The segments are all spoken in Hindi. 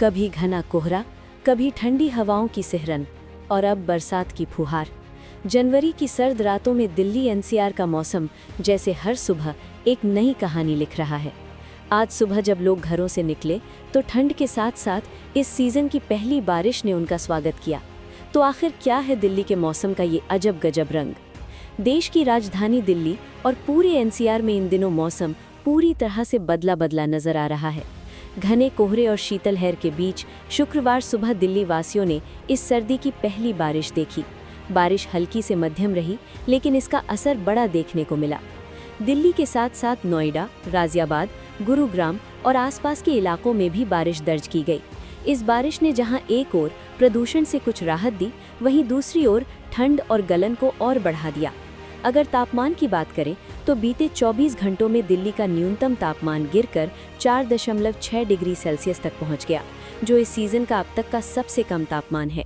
कभी घना कोहरा, कभी ठंडी हवाओं की सिहरन और अब बरसात की फुहार। जनवरी की सर्द रातों में दिल्ली एनसीआर का मौसम जैसे हर सुबह एक नई कहानी लिख रहा है। आज सुबह जब लोग घरों से निकले तो ठंड के साथ साथ इस सीज़न की पहली बारिश ने उनका स्वागत किया। तो आखिर क्या है दिल्ली के मौसम का ये अजब गजब रंग? देश की राजधानी दिल्ली और पूरे एनसीआर में इन दिनों मौसम पूरी तरह से बदला बदला नजर आ रहा है। घने कोहरे और शीतलहर के बीच शुक्रवार सुबह दिल्ली वासियों ने इस सर्दी की पहली बारिश देखी। बारिश हल्की से मध्यम रही, लेकिन इसका असर बड़ा देखने को मिला। दिल्ली के साथ साथ नोएडा, गाजियाबाद, गुरुग्राम और आसपास के इलाकों में भी बारिश दर्ज की गई। इस बारिश ने जहां एक ओर प्रदूषण से कुछ राहत दी, वहीं दूसरी ओर ठंड और गलन को और बढ़ा दिया। अगर तापमान की बात करें तो बीते 24 घंटों में दिल्ली का न्यूनतम तापमान गिरकर 4.6 डिग्री सेल्सियस तक पहुंच गया, जो इस सीजन का अब तक का सबसे कम तापमान है।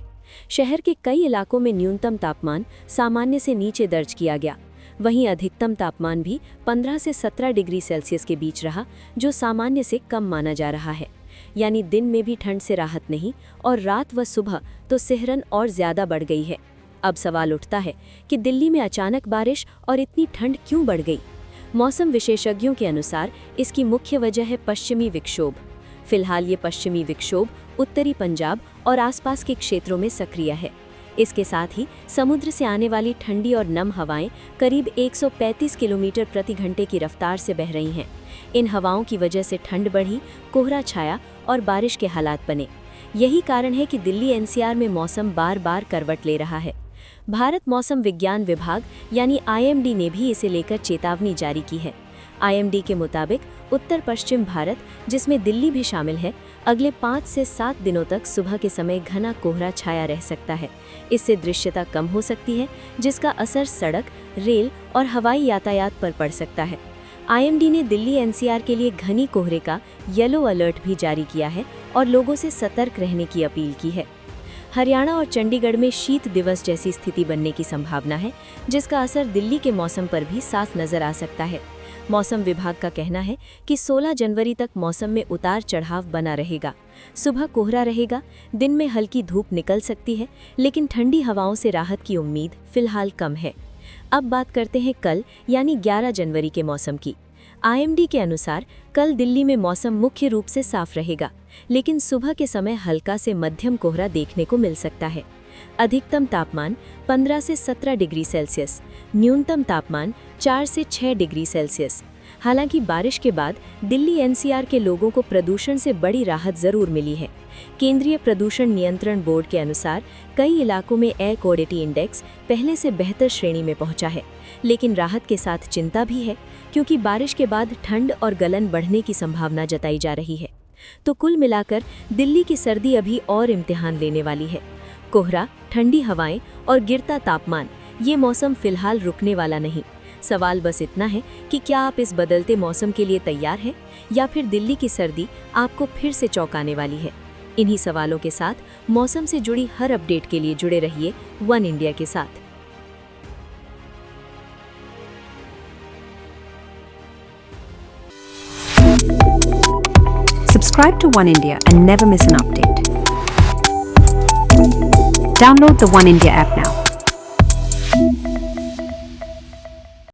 शहर के कई इलाकों में न्यूनतम तापमान सामान्य से नीचे दर्ज किया गया। वहीं अधिकतम तापमान भी 15 से 17 डिग्री सेल्सियस के बीच रहा, जो सामान्य से कम माना जा रहा है। यानी दिन में भी ठंड से राहत नहीं और रात व सुबह तो सिहरन और ज़्यादा बढ़ गई है। अब सवाल उठता है कि दिल्ली में अचानक बारिश और इतनी ठंड क्यों बढ़ गई? मौसम विशेषज्ञों के अनुसार इसकी मुख्य वजह है पश्चिमी विक्षोभ। फिलहाल ये पश्चिमी विक्षोभ उत्तरी पंजाब और आसपास के क्षेत्रों में सक्रिय है। इसके साथ ही समुद्र से आने वाली ठंडी और नम हवाएं करीब 135 किलोमीटर प्रति घंटे की रफ्तार से बह रही हैं। इन हवाओं की वजह से ठंड बढ़ी, कोहरा छाया और बारिश के हालात बने। यही कारण है कि दिल्ली एनसीआर में मौसम बार बार करवट ले रहा है। भारत मौसम विज्ञान विभाग यानी आईएमडी ने भी इसे लेकर चेतावनी जारी की है। आईएमडी के मुताबिक उत्तर पश्चिम भारत, जिसमें दिल्ली भी शामिल है, अगले 5 से 7 दिनों तक सुबह के समय घना कोहरा छाया रह सकता है। इससे दृश्यता कम हो सकती है, जिसका असर सड़क, रेल और हवाई यातायात पर पड़ सकता है। आईएमडी ने दिल्ली एनसीआर के लिए घनी कोहरे का येलो अलर्ट भी जारी किया है और लोगों से सतर्क रहने की अपील की है। हरियाणा और चंडीगढ़ में शीत दिवस जैसी स्थिति बनने की संभावना है, जिसका असर दिल्ली के मौसम पर भी साफ नजर आ सकता है। मौसम विभाग का कहना है कि 16 जनवरी तक मौसम में उतार चढ़ाव बना रहेगा। सुबह कोहरा रहेगा, दिन में हल्की धूप निकल सकती है, लेकिन ठंडी हवाओं से राहत की उम्मीद फिलहाल कम है। अब बात करते हैं कल यानी 11 जनवरी के मौसम की। आईएमडी के अनुसार कल दिल्ली में मौसम मुख्य रूप से साफ रहेगा, लेकिन सुबह के समय हल्का से मध्यम कोहरा देखने को मिल सकता है। अधिकतम तापमान 15 से 17 डिग्री सेल्सियस, न्यूनतम तापमान 4 से 6 डिग्री सेल्सियस। हालांकि बारिश के बाद दिल्ली एनसीआर के लोगों को प्रदूषण से बड़ी राहत जरूर मिली है। केंद्रीय प्रदूषण नियंत्रण बोर्ड के अनुसार कई इलाकों में एयर क्वालिटी इंडेक्स पहले से बेहतर श्रेणी में पहुंचा है, लेकिन राहत के साथ चिंता भी है, क्योंकि बारिश के बाद ठंड और गलन बढ़ने की संभावना जताई जा रही है। तो कुल मिलाकर दिल्ली की सर्दी अभी और इम्तिहान लेने वाली है। कोहरा, ठंडी हवाएं और गिरता तापमान, ये मौसम फिलहाल रुकने वाला नहीं। सवाल बस इतना है कि क्या आप इस बदलते मौसम के लिए तैयार हैं, या फिर दिल्ली की सर्दी आपको फिर से चौंकाने वाली है? इन्हीं सवालों के साथ मौसम से जुड़ी हर अपडेट के लिए जुड़े रहिए वन इंडिया के साथ। Subscribe to One India and never miss an update. Download the One India app now.